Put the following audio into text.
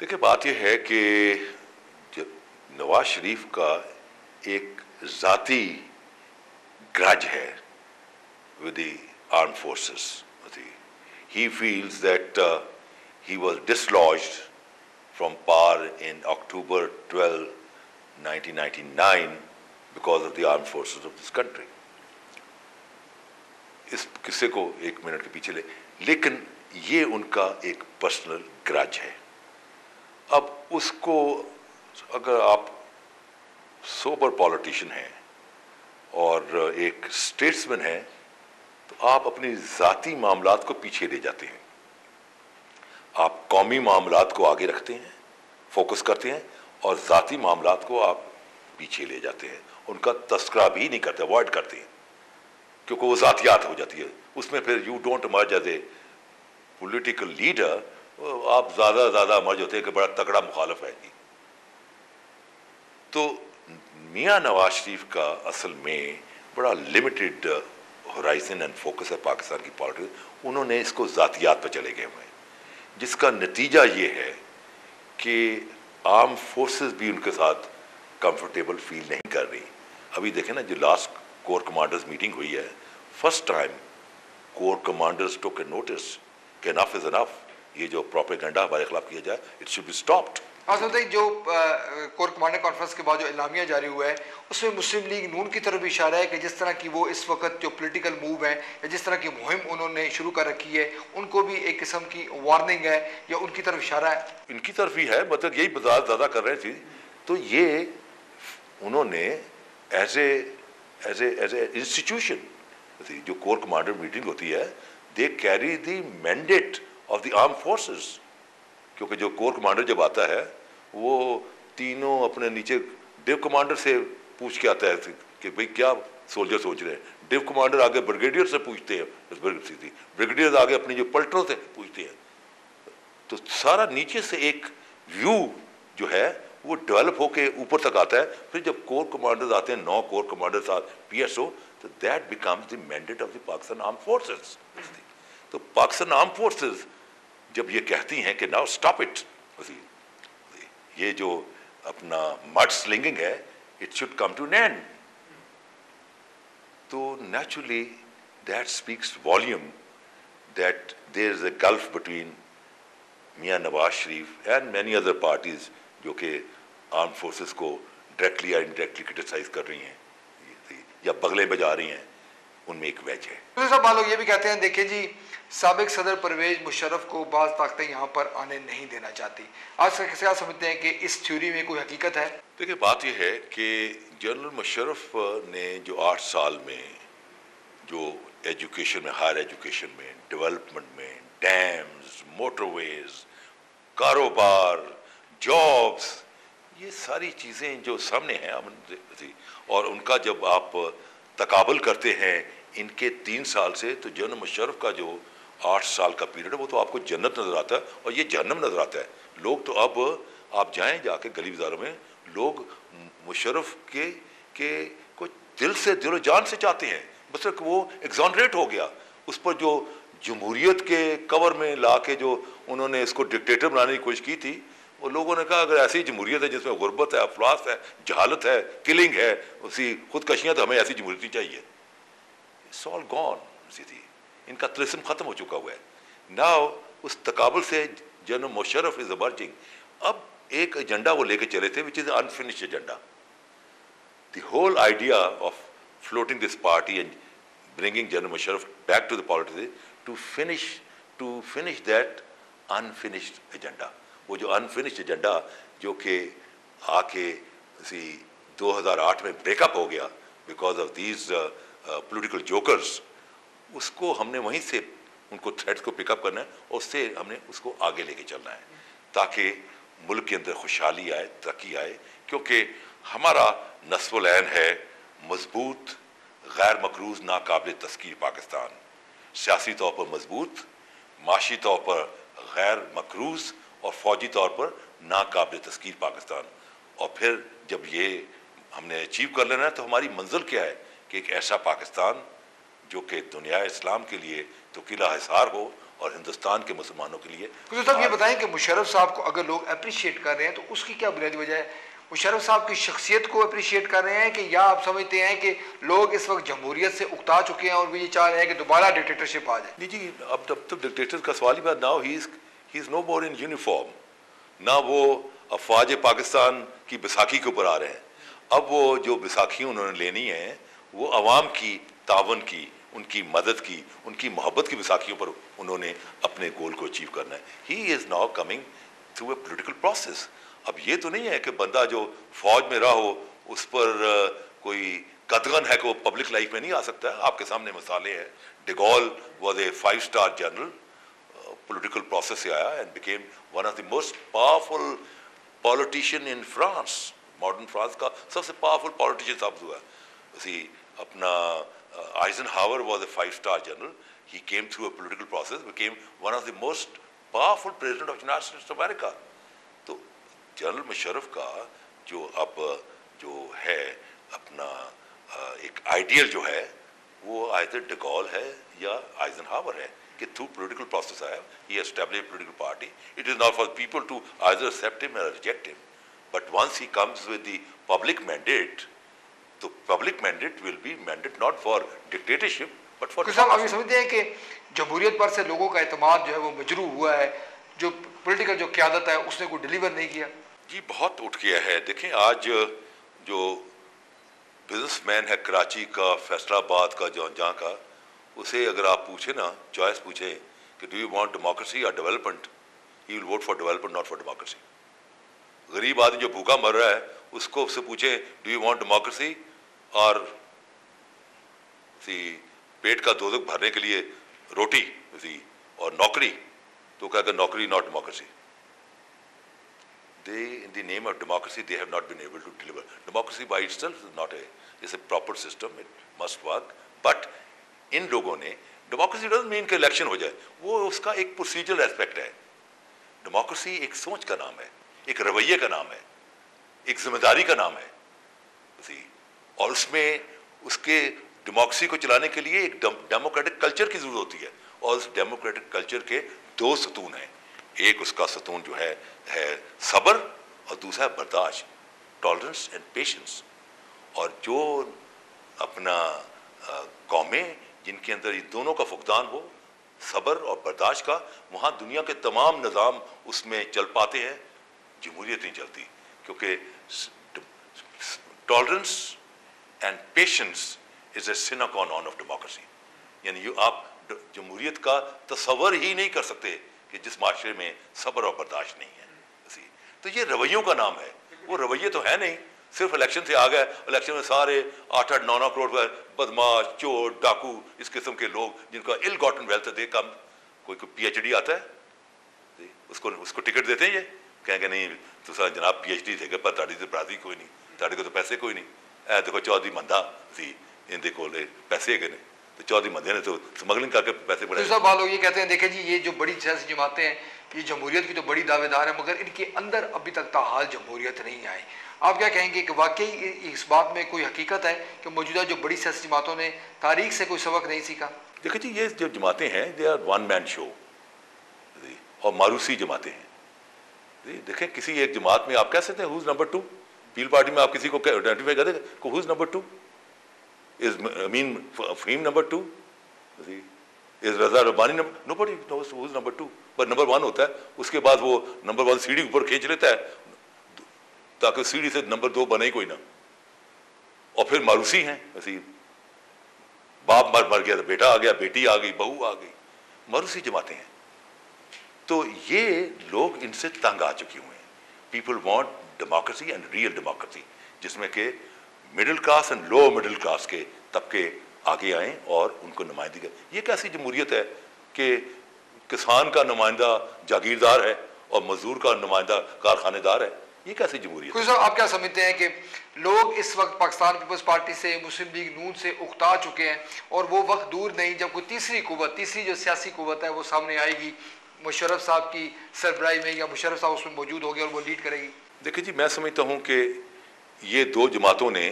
देखिए, बात यह है कि जब नवाज शरीफ का एक जाती grudge है with the armed forces. He feels that he was dislodged from power in October 12, 1999 because of the armed forces of this country. इस किस्से को एक मिनट के पीछे लेकिन ये उनका एक पर्सनल ग्रज है। अब उसको अगर आप सोबर पॉलिटिशियन हैं और एक स्टेट्समैन हैं तो आप अपनी ज़ाती मामलात को पीछे ले जाते हैं, आप कौमी मामलात को आगे रखते हैं, फोकस करते हैं और ज़ाती मामलात को आप पीछे ले जाते हैं, उनका तस्करा भी नहीं करते, अवॉइड करते हैं क्योंकि वो ज़ातियात हो जाती है। उसमें फिर you don't emerge as a political leader, आप ज़्यादा इमर्ज होते हैं कि बड़ा तगड़ा मुखालिफ है जी। तो मियाँ नवाज शरीफ का असल में बड़ा लिमिटेड होराइजन एंड फोकस है पाकिस्तान की पॉलिटिक्स। उन्होंने इसको ज़ातियात पर चले गए हुए हैं, जिसका नतीजा ये है कि आर्म फोर्सेस भी उनके साथ कंफर्टेबल फील नहीं कर रही। अभी देखें ना, जो लास्ट कोर कमांडर्स मीटिंग हुई है, फर्स्ट टाइम कोर कमांडर्स टुक ए नोटिस कि इनफ इज इनफ, ये जो प्रोपेगेंडा हमारे खिलाफ किया जाए इट शुड बी स्टॉप्ड। जो कोर कमांडर कॉन्फ्रेंस के बाद जो इलामिया जारी हुआ है उसमें मुस्लिम लीग नून की तरफ भी इशारा है कि जिस तरह की वो इस वक्त जो पॉलिटिकल मूव है या जिस तरह की मुहिम उन्होंने शुरू कर रखी है, उनको भी एक किस्म की वार्निंग है या उनकी तरफ इशारा है। इनकी तरफ ही है, मतलब यही बजाज ज़्यादा कर रहे थे। तो ये उन्होंने एज ए इंस्टीट्यूशन, जो कोर कमांडर मीटिंग होती है, they carry the mandate of the arm forces, क्योंकि जो कोर कमांडर जब आता है वो तीनों अपने नीचे डिव कमांडर से पूछ के आता है कि भाई क्या सोल्जर सोच रहे हैं। डिव कमांडर आगे ब्रिगेडियर से पूछते हैं, ब्रिगेडियर आगे अपनी जो पलटनों से पूछते हैं। तो सारा नीचे से एक व्यू जो है वो डेवलप होके ऊपर तक आता है। फिर जब कोर कमांडर्स आते हैं, 9 कोर कमांडर्स आते PSO, तो that becomes the mandate of the Pakistan arm forces. तो पाकिस्तान आर्म फोर्सेस जब ये कहती हैं कि नाउ स्टॉप इट, ये जो अपना मड स्लिंगिंग है, it should come to an end, तो naturally that speaks volume that there is a gulf between Mian Nawaz Sharif and many other parties जो कि आर्म फोर्सेस को डायरेक्टली या इनडायरेक्टली क्रिटिसाइज कर रही हैं या बगले बजा रही हैं, उनमें एक वैज है। तो सब लोग ये भी कहते हैं, देखिए जी, साबिक सदर परवेज मुशर्रफ को बाज़ ताकतें यहाँ पर आने नहीं देना चाहती। आज तक क्या समझते हैं कि इस थ्योरी में कोई हकीकत है? देखिए, बात यह है कि जनरल मुशर्रफ ने जो 8 साल में जो एजुकेशन में, हायर एजुकेशन में, डेवलपमेंट में, डैम्स, मोटरवेज, कारोबार, जॉब्स, ये सारी चीज़ें जो सामने हैं, और उनका जब आप तकाबल करते हैं इनके 3 साल से, तो जनरल मुशर्रफ का जो 8 साल का पीरियड है वो तो आपको जन्नत नज़र आता है और ये जहन्नम नज़र आता है। लोग तो अब आप जाएं जाके गली बाजारों में, लोग मुशर्रफ के को दिल से, दिलो जान से चाहते हैं, बस वो एग्जॉनरेट हो गया। उस पर जो जमहूरियत के कवर में ला के जो उन्होंने इसको डिक्टेटर बनाने की कोशिश की थी, वो लोगों ने कहा अगर ऐसी जमहूरियत है जिसमें गुर्बत है, अफलास है, जहालत है, किलिंग है, उसी खुदकशियाँ, तो हमें ऐसी जमहूरियत नहीं चाहिए। इट्स ऑल गॉन, इनका तिलिस्म खत्म हो चुका हुआ है। नाउ उस तकाबुल से जनरल मुशर्रफ इज इमर्जिंग। अब एक एजेंडा वो लेके चले थे which is unfinished agenda. The whole idea of floating this party and bringing general Musharraf back to the politics to finish that unfinished agenda. वो जो अनफिनिश्ड एजेंडा जो कि आके 2008 में ब्रेकअप हो गया because of these political jokers, उसको हमने वहीं से उनको थ्रेड्स को पिकअप करना है और उससे हमने उसको आगे लेके चलना है ताकि मुल्क के अंदर खुशहाली आए, तरक्की आए। क्योंकि हमारा नस्ल ऐन है मजबूत, गैर मकरूज, नाकाबिल तस्कीर पाकिस्तान। सियासी तौर पर मजबूत, माशी तौर पर गैर मकरूज और फौजी तौर पर नाकाबिल तस्कीर पाकिस्तान। और फिर जब ये हमने अचीव कर लेना है तो हमारी मंजिल क्या है कि एक ऐसा पाकिस्तान जो कि दुनिया इस्लाम के लिए तो किला हिसार हो और हिंदुस्तान के मुसलमानों के लिए। तो साहब ये बताएं कि मुशर्रफ साहब को अगर लोग अप्रिशिएट कर रहे हैं तो उसकी क्या बुनियादी वजह है? मुशर्रफ साहब की शख्सियत को अप्रिशिएट कर रहे हैं कि या आप समझते हैं कि लोग इस वक्त जमहूरियत से उकता चुके हैं और वो ये चाह रहे हैं कि दोबारा डिक्टेटरशिप आ जाए? नहीं जी, अब तब तो डिक्टेटर का सवाल ही बात। Now he is no more in uniform. ना वो अफवाज पाकिस्तान की बैसाखी के ऊपर आ रहे हैं। अब वो जो बैसाखी उन्होंने लेनी है वो अवाम की तावन की, उनकी मदद की, उनकी मोहब्बत की बैसाखियों पर उन्होंने अपने गोल को अचीव करना है। He is now coming through a political process. अब ये तो नहीं है कि बंदा जो फौज में रहा हो उस पर कोई कतगन है कि वो पब्लिक लाइफ में नहीं आ सकता है। आपके सामने मिसालें हैं। De Gaulle was a five-star general, political process से आया and became one of the most powerful politician in France. Modern France का सबसे पावरफुल पॉलिटिशियन साबित हुआ। उसी अपना Eisenhower was a 5-star general. He came through a political process, became one of the most powerful president of the United States of America. तो general Musharraf का जो अब जो है अपना एक आइडियल जो है वो आइदर डिगॉल है या आइजनहावर है कि थ्रू पॉलिटिकल प्रोसेस आया। He established a political party. It is not for people to either accept him or reject him, but once he comes with the public mandate, तो public mandate will be mandate not for dictatorship but for. साहब आप ये समझते हैं कि जमहूरियत पर से लोगों का एतमाद जो है वो मजरू हुआ है, जो पॉलिटिकल जो क़यादत है उसने कोई डिलीवर नहीं किया? जी बहुत उठ गया है। देखें आज जो बिजनेसमैन है कराची का, फैसलाबाद का, जहाँ का, उसे अगर आप पूछे ना, चॉइस पूछे कि डू यू वांट डेमोक्रेसी और development, he will vote for development not for democracy. गरीब आदमी जो भूखा मर रहा है उसको उससे पूछे डू यू वांट डेमोक्रेसी और पेट का दोजख भरने के लिए रोटी और नौकरी, तो कहेगा नौकरी not democracy. They, in the name of democracy, they have not been able to deliver. Democracy by itself is not is a proper system. It must work. But इन लोगों ने democracy doesn't mean कि election हो जाए, वो उसका एक procedural aspect है। Democracy एक सोच का नाम है, एक रवैये का नाम है, एक जिम्मेदारी का नाम है। और उसमें उसके डेमोक्रेसी को चलाने के लिए एक डेमोक्रेटिक कल्चर की जरूरत होती है। और उस डेमोक्रेटिक कल्चर के दो सतून हैं। एक उसका सतून जो है सब्र और दूसरा है बर्दाश्त, टॉलरेंस एंड पेशेंस। और जो अपना कौमें जिनके अंदर ये दोनों का फुकदान हो, सब्र और बर्दाश्त का, वहाँ दुनिया के तमाम निज़ाम उसमें चल पाते हैं, जमहूरियत नहीं चलती। क्योंकि tolerance and patience is a cine qua non of democracy. यानी आप जमहूरियत का तस्वर ही नहीं कर सकते कि जिस माशरे में सब्र और बर्दाश्त नहीं है। तो ये रवैयों का नाम है। वो रवैये तो है नहीं, सिर्फ इलेक्शन से आ गए, इलेक्शन में सारे 8-8, 9-9 करोड़ बदमाश, चोर, डाकू, इस किस्म के लोग जिनका इल गॉटन वेल्थ दे कम, कोई PhD आता है उसको टिकट देते हैं। ये कहेंगे नहीं तो सर जनाब PhD थे पर ताड़ी तो बरादरी कोई नहीं, ताड़ी को तो पैसे कोई नहीं। ऐ देखो चौधरी मंदा थी, इनके को पैसे है नहीं, तो चौधरी मंदे ने तो स्मगलिंग करके पैसे बढ़ाए। सब लोग ये कहते हैं देखें जी ये जो बड़ी सियासी जमातें हैं ये जमहूरियत की तो बड़ी दावेदार है, मगर इनके अंदर अभी तक ताहाल जमहूरियत नहीं आई। आप क्या कहेंगे कि वाकई इस बात में कोई हकीकत है कि मौजूदा जो बड़ी सियासी जमातों ने तारीख से कोई सबक नहीं सीखा? देखिए जी, ये जो जमातें हैं they are one man show और मारूसी जमातें हैं। देखें किसी एक जमात में आप कह सकते हैं हुज नंबर 2। पील पार्टी में आप किसी को आइडेंटिफाई कर दें who's number 2? Is Amin Fahim number 2? Is Raza Rabbani number? Nobody knows who's number 2, पर नंबर 1 होता है। उसके बाद वो नंबर 1 सीढ़ी ऊपर खींच लेता है ताकि सीढ़ी से नंबर 2 बने ही कोई ना। और फिर मारूसी हैं, वैसे बाप मर गया तो बेटा आ गया, बेटी आ गई, बहू आ गई, मारूसी जमाते हैं। तो ये लोग इनसे तंग आ चुके हुए हैं। People want democracy and real democracy, जिसमें के middle class and low middle class के तबके आगे आएँ और उनको नुमाइंदगी। ये कैसी जमहूरियत है कि किसान का नुमाइंदा जागीरदार है और मजदूर का नुमाइंदा कारखानेदार है? ये कैसी जमहूरियत है? आप क्या समझते हैं कि लोग इस वक्त पाकिस्तान पीपल्स पार्टी से, मुस्लिम लीग नून से उकता चुके हैं और वो वक्त दूर नहीं जब कोई तीसरी जो सियासी कुव्वत है वो सामने आएगी, मुशर्रफ साहब की सरबराही में, या मुशर्रफ साहब उसमें मौजूद होगी और वो लीड करेगी? देखिए जी, मैं समझता हूँ कि ये दो जमातों ने